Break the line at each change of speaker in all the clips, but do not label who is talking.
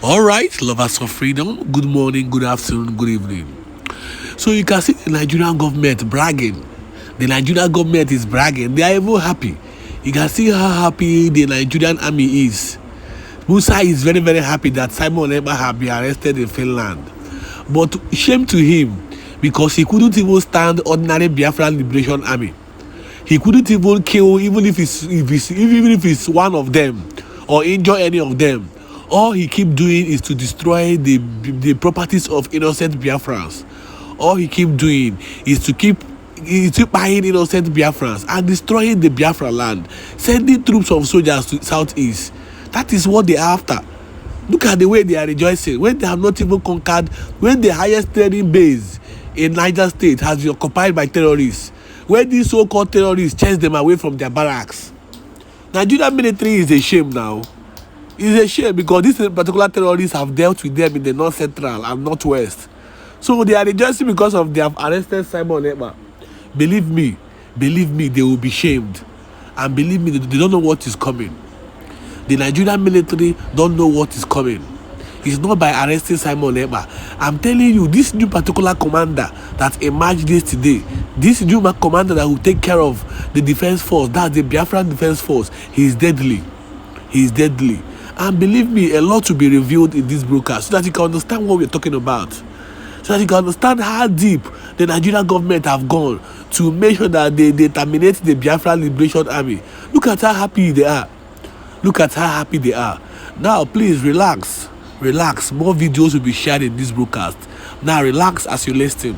All right, lovers of freedom, good morning, good afternoon, good evening. So you can see the Nigerian government bragging. The Nigerian government is bragging. They are even happy. You can see how happy the Nigerian army is. Musa is very, very happy that Simon Ekpa have been arrested in Finland. But shame to him, because he couldn't even stand ordinary Biafra Liberation Army. He couldn't even kill, even if it's one of them, or injure any of them. All he keep doing is to destroy the properties of innocent Biafrans. All he keep doing is to keep buying innocent Biafrans and destroying the Biafra land, sending troops of soldiers to southeast. That is what they are after. Look at the way they are rejoicing when they have not even conquered, when the highest trading base in Niger State has been occupied by terrorists, when these so-called terrorists chase them away from their barracks. Nigerian military is a shame now. It's a shame because these particular terrorists have dealt with them in the north central and northwest. So they are rejoicing because of they have arrested Simon Ekpa. Believe me, they will be shamed. And believe me, they don't know what is coming. The Nigerian military don't know what is coming. It's not by arresting Simon Ekpa. I'm telling you, this new particular commander that emerged yesterday, this new commander that will take care of the defense force, that's the Biafran defense force, he is deadly. He is deadly. And believe me, a lot will be revealed in this broadcast so that you can understand what we're talking about. So that you can understand how deep the Nigerian government have gone to make sure that they terminate the Biafra Liberation Army. Look at how happy they are. Look at how happy they are. Now, please relax. Relax. More videos will be shared in this broadcast. Now, relax as you listen.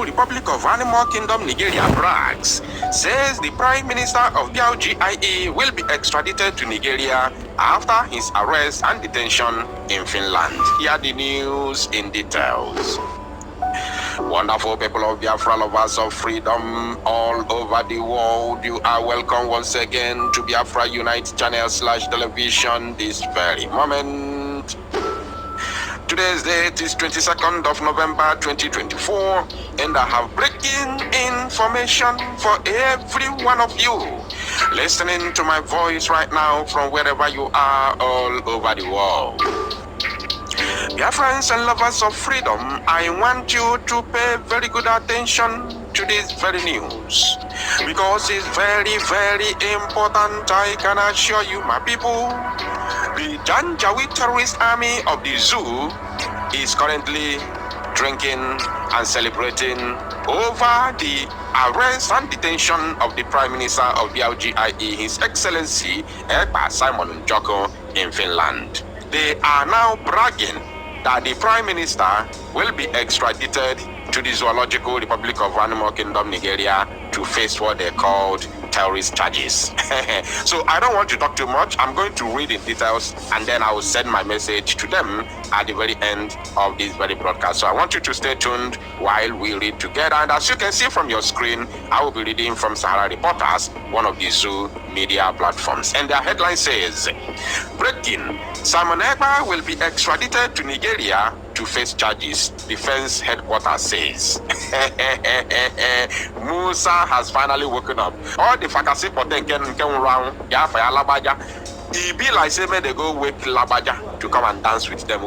Republic of Animal Kingdom Nigeria brags, says the Prime Minister of BLGIE will be extradited to Nigeria after his arrest and detention in Finland. Here are the news in details. Wonderful people of Biafra, lovers of freedom all over the world, you are welcome once again to Biafra Unite channel /television this very moment. Today's date is 22nd of November 2024, and I have breaking information for every one of you listening to my voice right now from wherever you are all over the world. Dear friends and lovers of freedom, I want you to pay very good attention to this very news because it's very, very important. I can assure you, my people, the Janjaweed terrorist army of the zoo is currently drinking and celebrating over the arrest and detention of the Prime Minister of the BLGIE, His Excellency Ekpa Simon Njoko in Finland. They are now bragging that the Prime Minister will be extradited to the Zoological Republic of Animal Kingdom, Nigeria, to face what they called terrorist charges. So I don't want to talk too much. I'm going to read in details and then I will send my message to them at the very end of this very broadcast. So I want you to stay tuned while we read together. And as you can see from your screen, I will be reading from Sahara Reporters, one of the zoo media platforms. And their headline says, breaking, Simon Ekpa will be extradited to Nigeria to face charges, defense headquarters says. Musa has finally woken up. All the fakasi poten can round, yeah, for Alabaja. He be like say, may they go wake Labaja to come and dance with them.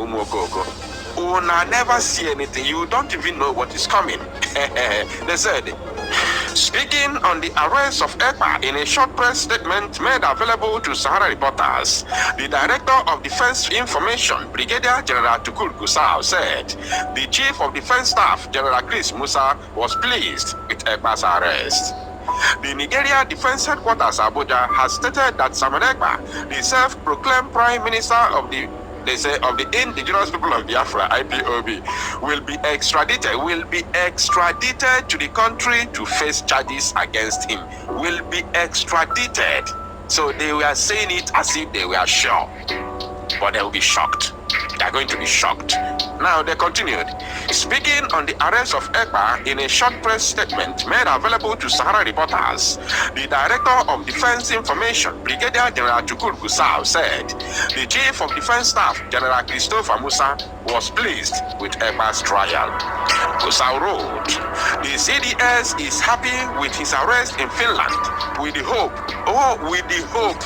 Una never see anything. You don't even know what is coming. They said, speaking on the arrest of Ekpa in a short press statement made available to Sahara Reporters, the Director of Defense Information, Brigadier General Tukur Gusau, said the Chief of Defense Staff, General Chris Musa, was pleased with Ekpa's arrest. The Nigeria Defense Headquarters, Abuja, has stated that Simon Ekpa, the self-proclaimed Prime Minister of the indigenous people of Biafra, IPOB, will be extradited to the country to face charges against him. Will be extradited. So they were saying it as if they were sure, but they will be shocked. They are going to be shocked. Now they continued, speaking on the arrest of Ekpa in a short press statement made available to Sahara Reporters, the Director of Defense Information, Brigadier General Tukur Gusau, said the Chief of Defense Staff, General Christopher Musa, was pleased with Ekpa's trial. Kusau Road. The CDS is happy with his arrest in Finland with the hope, with the hope,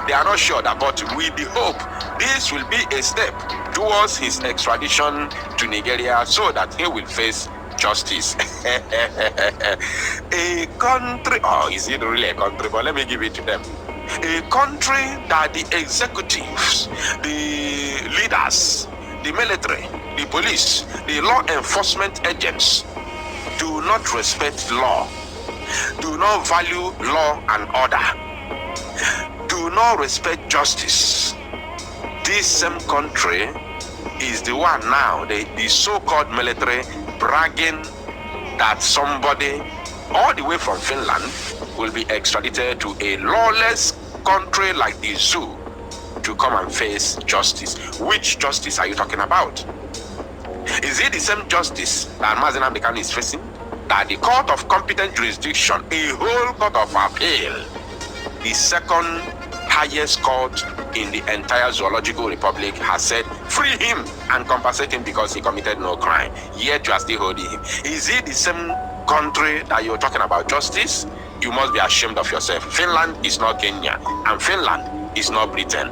they are not sure that, but with the hope, this will be a step towards his extradition to Nigeria so that he will face justice. A country, is it really a country? But let me give it to them. A country that the executives, the leaders, the military, the police, the law enforcement agents do not respect law, do not value law and order, do not respect justice. This same country is the one now, the so-called military, bragging that somebody all the way from Finland will be extradited to a lawless country like the zoo to come and face justice. Which justice are you talking about? Is it the same justice that Mazi Nnamdi Kanu is facing? That the court of competent jurisdiction, a whole court of appeal, the second highest court in the entire zoological republic, has said free him and compensate him because he committed no crime, yet you are still holding him. Is it the same country that you're talking about justice? You must be ashamed of yourself. Finland is not Kenya, and Finland is not Britain.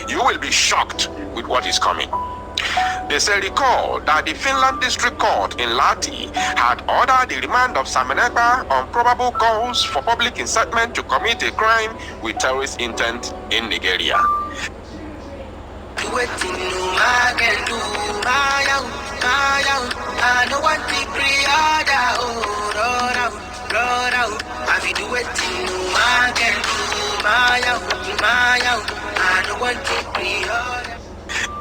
You will be shocked with what is coming. They say recall that the Finland District Court in Lahti had ordered the remand of Samaneka on probable cause for public incitement to commit a crime with terrorist intent in Nigeria.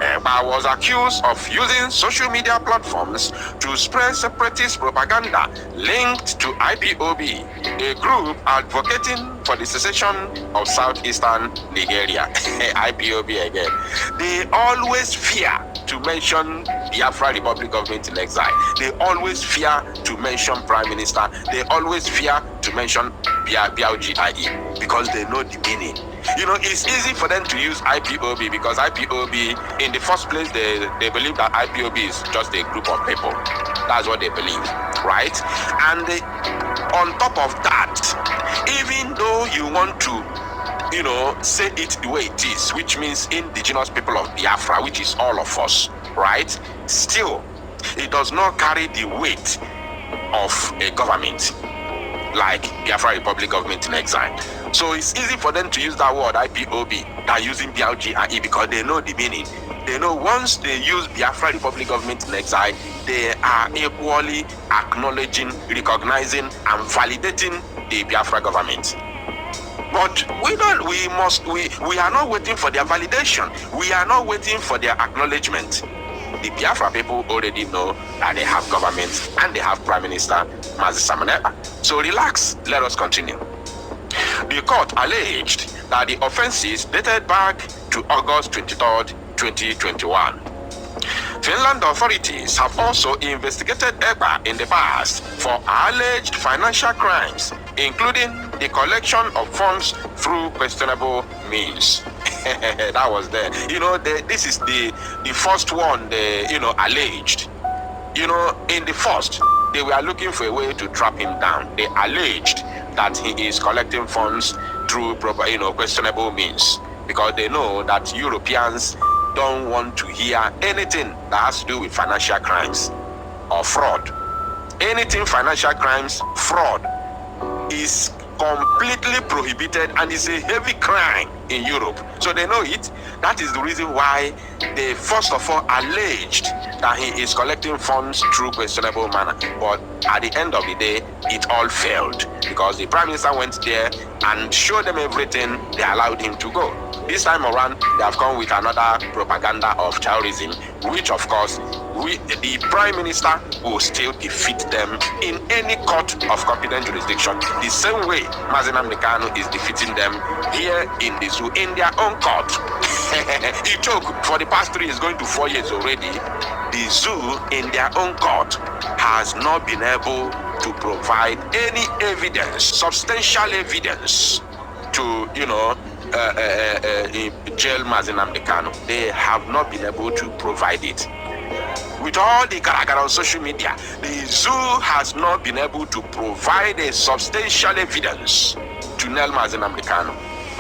Eba was accused of using social media platforms to spread separatist propaganda linked to IPOB, a group advocating for the secession of southeastern Nigeria. IPOB again. They always fear to mention Biafra Republic government in exile. They always fear to mention Prime Minister. They always fear to mention BLGIE because they know the meaning. You know, it's easy for them to use IPOB because IPOB, in the first place, they believe that IPOB is just a group of people. That's what they believe, right? And on top of that, even though you want to, you know, say it the way it is, which means indigenous people of Biafra, which is all of us, right? Still, it does not carry the weight of a government like Biafra Republic government in exile. So it's easy for them to use that word IPOB than using BLGIE because they know the meaning. They know once they use Biafra Republic government in exile, they are equally acknowledging, recognizing, and validating the Biafra government. But we are not waiting for their validation. We are not waiting for their acknowledgement. The Biafra people already know that they have government and they have Prime Minister Mazi Samaneka. So relax, let us continue. The court alleged that the offenses dated back to August 23rd, 2021. Finland authorities have also investigated Eba in the past for alleged financial crimes, including the collection of funds through questionable means. That was there. You know, this is the first one they, alleged. You know, in the first, they were looking for a way to trap him down. They alleged that he is collecting funds through proper, questionable means because they know that Europeans don't want to hear anything that has to do with financial crimes or fraud. Anything financial crimes, fraud is completely prohibited and is a heavy crime in Europe. So they know it. That is the reason why they first of all alleged that he is collecting funds through questionable manner. But at the end of the day, it all failed because the Prime Minister went there and showed them everything. They allowed him to go. This time around, they have come with another propaganda of terrorism, which of course, the Prime Minister will still defeat them in any court of competent jurisdiction. The same way Mazi Nnamdi Kanu is defeating them here in the zoo, in their own court. He took for the past 3 years, going to 4 years already. The zoo in their own court has not been able to provide any evidence, substantial evidence to, jail Mazi Nnamdi Kanu. They have not been able to provide it. With all the garagara on social media, the zoo has not been able to provide a substantial evidence to nail Mazen Americano.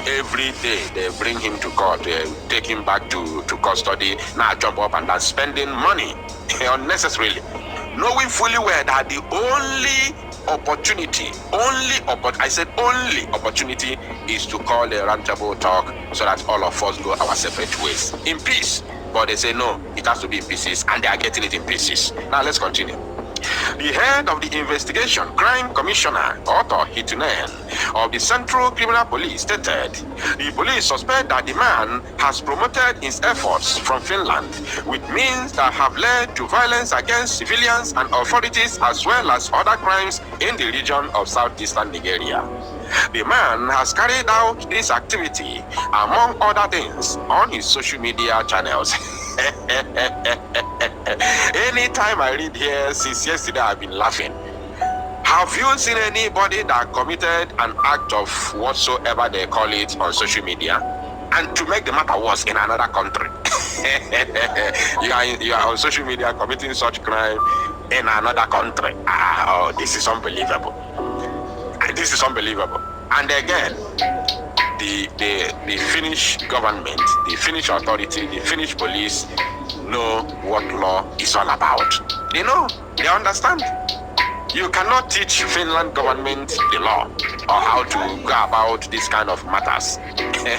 Every day they bring him to court, they take him back to custody, now jump up and down, spending money unnecessarily, knowing fully well that the only opportunity is to call a roundtable talk so that all of us go our separate ways in peace. But they say no, it has to be in pieces, and they are getting it in pieces. Now let's continue. The head of the investigation, Crime Commissioner Otto Hitunen of the Central Criminal Police stated the police suspect that the man has promoted his efforts from Finland with means that have led to violence against civilians and authorities as well as other crimes in the region of southeastern Nigeria. The man has carried out this activity, among other things, on his social media channels. Anytime I read here, since yesterday I've been laughing. Have you seen anybody that committed an act of whatsoever they call it on social media, and to make the matter worse, in another country? you are on social media committing such crime in another country. Oh, this is unbelievable. This is unbelievable. And again, the Finnish government, the Finnish authority, the Finnish police know what law is all about. They know, they understand. You cannot teach Finland government the law or how to go about this kind of matters.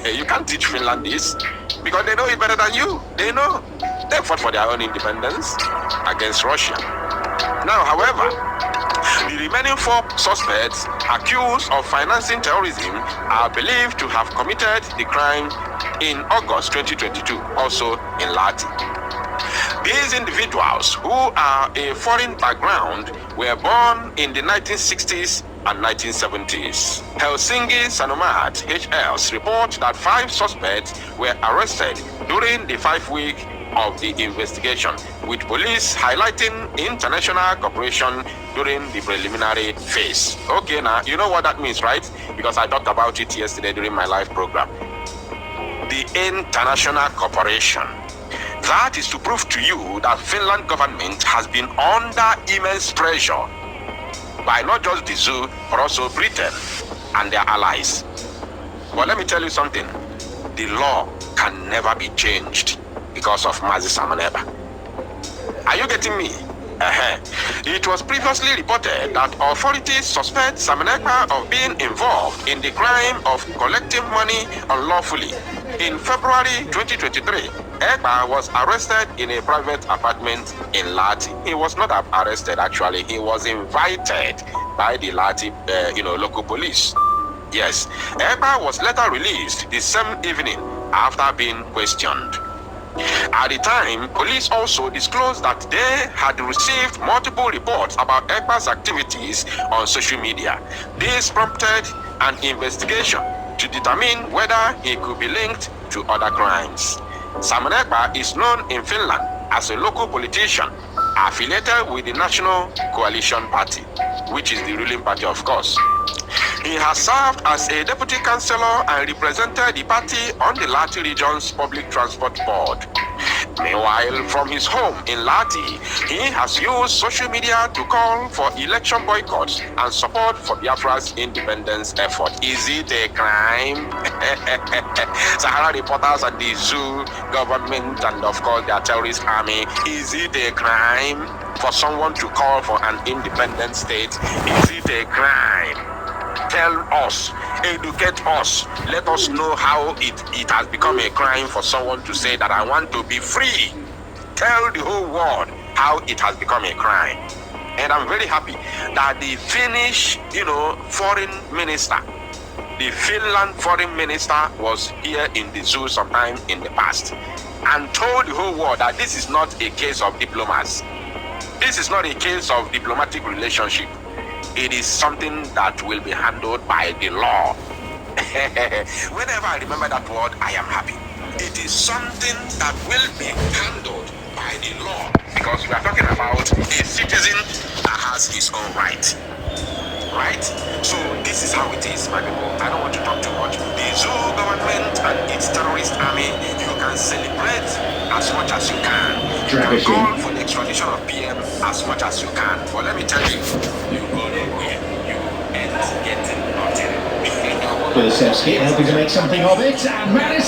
You can't teach Finland this because they know it better than you. They know. They fought for their own independence against Russia. Now, however, the remaining 4 suspects accused of financing terrorism are believed to have committed the crime in August 2022, also in Lati. These individuals, who are a foreign background, were born in the 1960s and 1970s. Helsinki Sanomat HL's report that 5 suspects were arrested during the 5-week of the investigation, with police highlighting international cooperation during the preliminary phase. Okay, now you know what that means, right? Because I talked about it yesterday during my live program. The international cooperation. That is to prove to you that Finland government has been under immense pressure by not just the zoo, but also Britain and their allies. But let me tell you something. The law can never be changed because of Mazi Samaneba. Are you getting me? It was previously reported that authorities suspect Samaneba of being involved in the crime of collecting money unlawfully. In February 2023, Egba was arrested in a private apartment in Lati. He was not arrested, actually. He was invited by the Lati, local police. Yes, Egba was later released the same evening after being questioned. At the time, police also disclosed that they had received multiple reports about Egba's activities on social media. This prompted an investigation to determine whether he could be linked to other crimes. Simon Egba is known in Finland as a local politician affiliated with the National Coalition Party, which is the ruling party, of course. He has served as a deputy councillor and represented the party on the Lati region's public transport board. Meanwhile, from his home in Lati, he has used social media to call for election boycotts and support for Biafra's independence effort. Is it a crime? Sahara reporters and the zoo government and of course their terrorist army, is it a crime for someone to call for an independent state? Is it a crime? Tell us, educate us, let us know how it has become a crime for someone to say that I want to be free. Tell the whole world how it has become a crime. And I'm very happy that the Finnish, foreign minister, the Finland foreign minister was here in the zoo sometime in the past and told the whole world that this is not a case of diplomacy. This is not a case of diplomatic relationship. It is something that will be handled by the law. Whenever I remember that word, I am happy. It is something that will be handled by the law, because we are talking about a citizen that has his own right. Right? So this is how it is, my people. I don't want to talk too much. The zoo government and its terrorist army, you can celebrate as much as you can. You can call for the extradition of PM as much as you can. But let me tell you, you go nowhere. You ain't getting nothing.
Kulusevski hoping to make something of it, and Madison.